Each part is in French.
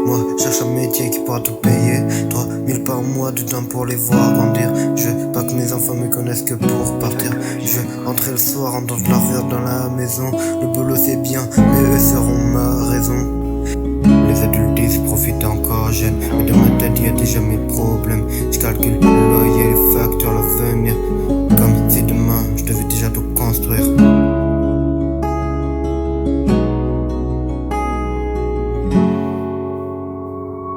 Moi, cherche un métier qui pourra tout payer. 3000 par mois de temps pour les voir grandir. Je veux pas que mes enfants me connaissent que pour partir. Je veux rentrer le soir, entendre leur rire dans la maison. Le boulot c'est bien, mais eux seront ma raison. Les adultes disent profite encore jeune, mais dans ma tête y a déjà mes problèmes. Je calcule le loyer, les factures, l'avenir, comme si demain je devais déjà tout construire.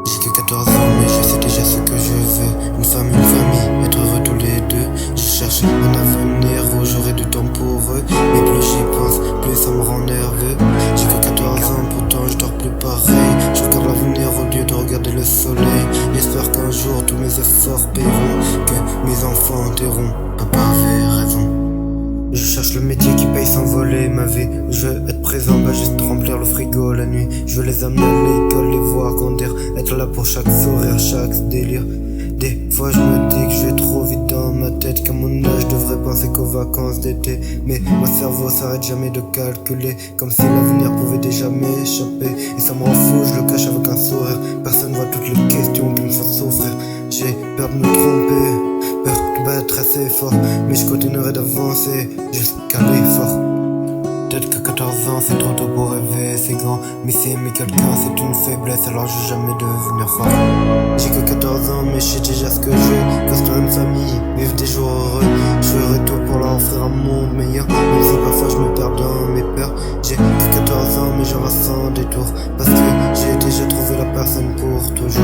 J'ai que 14 ans mais je sais déjà ce que je veux. Une femme, une famille, être heureux tous les deux. Je cherche un avenir où j'aurai du temps pour eux. Mais plus j'y pense, plus ça me rend nerveux. J'ai que 14 ans, pourtant je dors plus pareil. Je regarde l'avenir au lieu de regarder le soleil. J'espère qu'un jour tous mes efforts paieront, que mes enfants enterront. Papa avait raison. Je cherche le métier qui paye sans voler ma vie. Je veux être présent, pas juste remplir le frigo la nuit. Je veux les amener à l'école, les voir grandir, être là pour chaque sourire, chaque délire. Des fois je me dis que je vais trop vite dans ma tête, qu'à mon âge je devrais penser qu'aux vacances d'été. Mais mon cerveau s'arrête jamais de calculer, comme si l'avenir pouvait déjà m'échapper. Et ça me rend fou, je le cache avec un sourire. Personne voit toutes les questions qui me font souffrir. J'ai peur de me tromper, peur de battre assez fort, mais je continuerai d'avancer jusqu'à l'effort. Peut-être que 14 ans c'est trop tôt pour rêver, c'est grand. Mais si aimer quelqu'un c'est une faiblesse, alors je vais jamais devenir fort. J'ai que 14 ans mais je sais déjà ce que je veux. Construire une famille, vivre des jours heureux. Je ferai tout pour leur offrir un monde meilleur, même si parfois je me perds dans mes peurs. J'ai que 14 ans mais j'en ressens des tours, parce que j'ai déjà trouvé la personne pour toujours.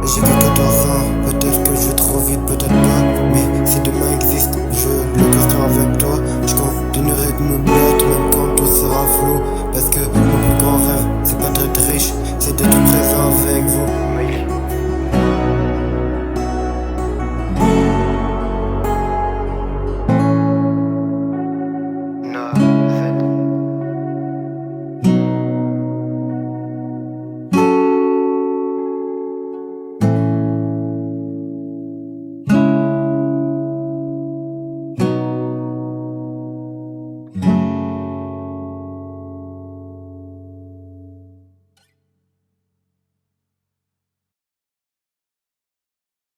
J'ai que 14 ans, peut-être que je vais trop vite, peut-être pas. Mais si demain existe, je le construire avec toi. Je continuerai de me battre même quand tout sera flou. Parce que mon plus grand rêve, c'est pas d'être riche, c'est d'être